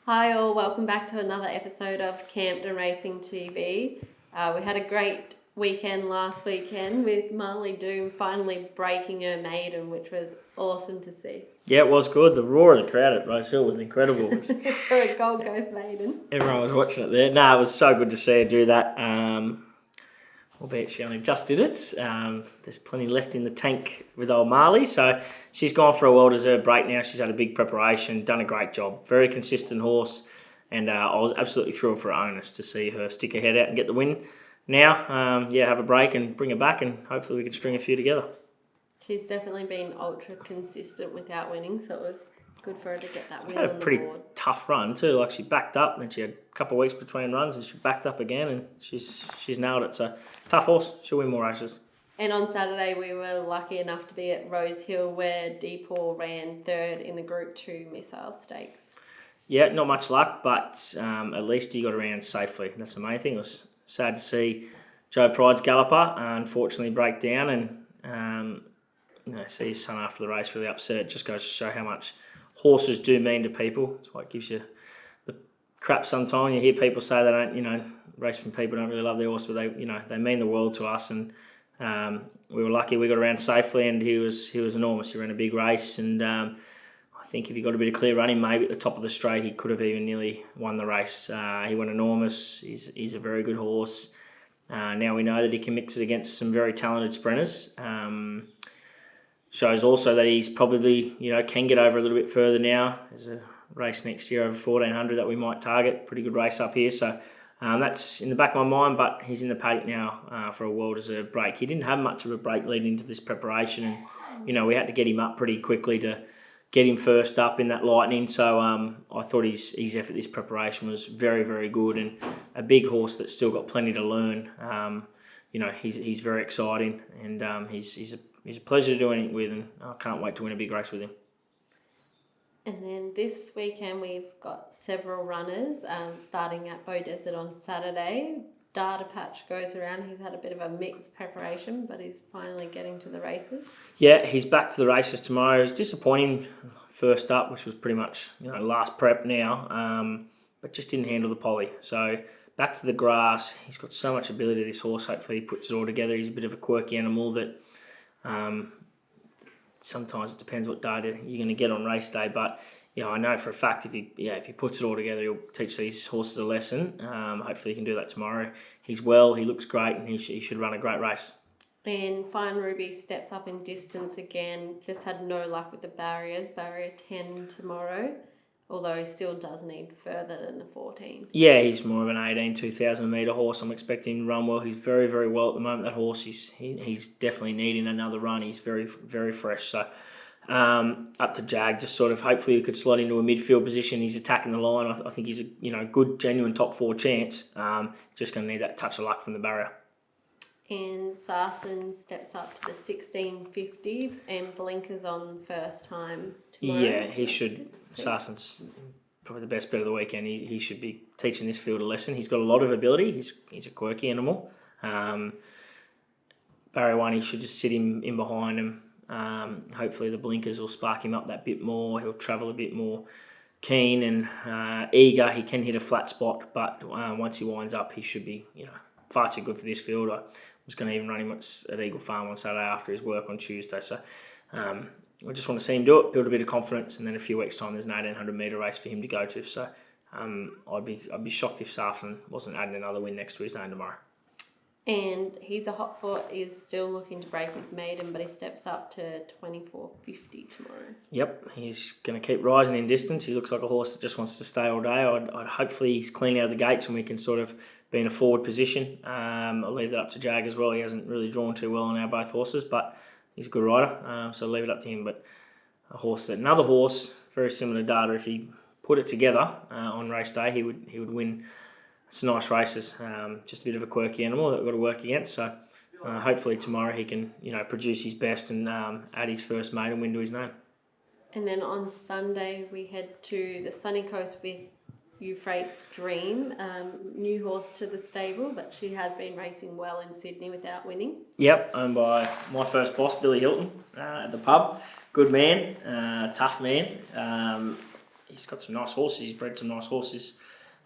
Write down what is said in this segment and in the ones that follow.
Hi all, welcome back to another episode of Campton Racing TV. We had a great weekend last weekend with Marley Doom finally breaking her maiden, which was awesome to see. Yeah, it was good. The roar of the crowd at Rose Hill was incredible. For a Gold Coast maiden. Everyone was watching it there. No, it was so good to see her do that. Albeit she only just did it. There's plenty left in the tank with old Marley. So she's gone for a well-deserved break now. She's had a big preparation, done a great job. Very consistent horse. And I was absolutely thrilled for her owners to see her stick her head out and get the win. Now, have a break and bring her back, and hopefully we can string a few together. She's definitely been ultra consistent without winning, so it was good for her to get that win Had on a the pretty board. tough run too. Like, she backed up, and she had a couple of weeks between runs, and she backed up again, and she's nailed it. So tough horse. She'll win more races. And on Saturday, we were lucky enough to be at Rose Hill, where Deepaw ran third in the Group 2 Missile Stakes. Yeah, not much luck, but at least he got around safely. That's the main thing. It was sad to see Joe Pride's galloper unfortunately break down, and see his son after the race really upset. It just goes to show how much horses do mean to people. That's why it gives you the crap sometimes. You hear people say they don't, racing people don't really love their horse, but they mean the world to us. And we were lucky we got around safely, and he was enormous. He ran a big race, and I think if he got a bit of clear running, maybe at the top of the straight, he could have even nearly won the race. He went enormous. He's a very good horse. Now we know that he can mix it against some very talented sprinters. Shows also that he's probably, can get over a little bit further now. There's a race next year over 1400 that we might target. Pretty good race up here. So that's in the back of my mind, but he's in the paddock now for a well-deserved break. He didn't have much of a break leading into this preparation, and, we had to get him up pretty quickly to get him first up in that Lightning. So I thought his effort this preparation was very, very good, and a big horse that's still got plenty to learn. He's very exciting, and he's a pleasure to do anything with, and I can't wait to win a big race with him. And then this weekend we've got several runners starting at Bow Desert on Saturday. Data Patch goes around. He's had a bit of a mixed preparation, but he's finally getting to the races. Yeah, he's back to the races tomorrow. It was disappointing first up, which was pretty much last prep now, but just didn't handle the poly. So back to the grass. He's got so much ability, this horse. Hopefully he puts it all together. He's a bit of a quirky animal that sometimes it depends what data you're going to get on race day, but I know for a fact if he puts it all together, he'll teach these horses a lesson. Hopefully he can do that tomorrow. He's well, he looks great, and he should run a great race. And Fine Ruby steps up in distance again. Just had no luck with the barriers. Barrier 10 tomorrow, although he still does need further than the 14. Yeah, he's more of an 18, 2,000 metre horse. I'm expecting him to run well. He's very, very well at the moment. That horse, he's definitely needing another run. He's very, very fresh. So up to Jag, just sort of hopefully he could slot into a midfield position. He's attacking the line. I think he's a good, genuine top 4 chance. Just going to need that touch of luck from the barrier. And Sarsen steps up to the 1650 and blinkers on first time tomorrow. Yeah, he should. Sarsen's probably the best bet of the weekend. He should be teaching this field a lesson. He's got a lot of ability. He's a quirky animal. Barrier 1, he should just sit him in behind him. Hopefully the blinkers will spark him up that bit more. He'll travel a bit more keen and eager. He can hit a flat spot, but once he winds up, he should be far too good for this field. I was going to even run him at Eagle Farm on Saturday after his work on Tuesday. So I just want to see him do it, build a bit of confidence, and then a few weeks' time there's an 1800 metre race for him to go to. So I'd be shocked if Sarsen wasn't adding another win next to his name tomorrow. And he's a hot foot, is still looking to break his maiden, but he steps up to 2450 tomorrow. Yep, he's going to keep rising in distance. He looks like a horse that just wants to stay all day. I'd hopefully he's clean out of the gates and we can sort of be in a forward position. I'll leave that up to Jag as well. He hasn't really drawn too well on our both horses, but he's a good rider, so I'll leave it up to him. But another horse, very similar to Data, if he put it together on race day, he would win. Some nice races. Just a bit of a quirky animal that we've got to work against. So hopefully tomorrow he can, produce his best and add his first maiden win to his name. And then on Sunday we head to the sunny coast with Euphrates Dream, new horse to the stable, but she has been racing well in Sydney without winning. Yep, owned by my first boss, Billy Hilton, at the pub. Good man, tough man. he's got some nice horses. He's bred some nice horses.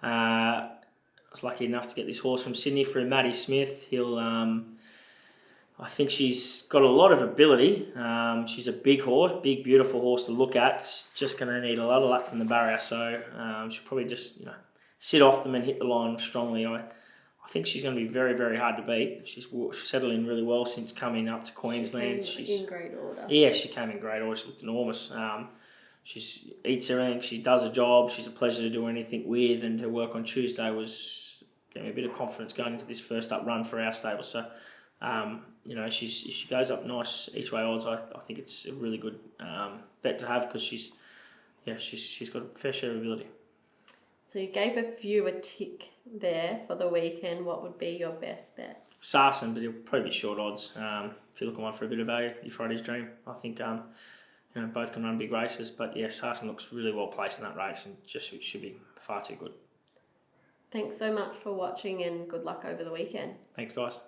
I was lucky enough to get this horse from Sydney through Maddie Smith. I think she's got a lot of ability. She's a big horse, big, beautiful horse to look at. It's just going to need a lot of luck from the barrier. So she'll probably just sit off them and hit the line strongly. I think she's going to be very, very hard to beat. She's settled in really well since coming up to Queensland. She's in great order. Yeah, she came in great order. She looked enormous. She eats everything. She does a job. She's a pleasure to do anything with, and her work on Tuesday was giving me a bit of confidence going into this first up run for our stable. So, she goes up nice each way odds. I think it's a really good bet to have because she's got a fair share of ability. So you gave a few a tick there for the weekend. What would be your best bet? Sarsen, but he'll probably be short odds. If you're looking one for a bit of value, your Friday's Dream. I think both can run big races, but yeah, Sarsen looks really well placed in that race and just should be far too good. Thanks so much for watching and good luck over the weekend. Thanks, guys.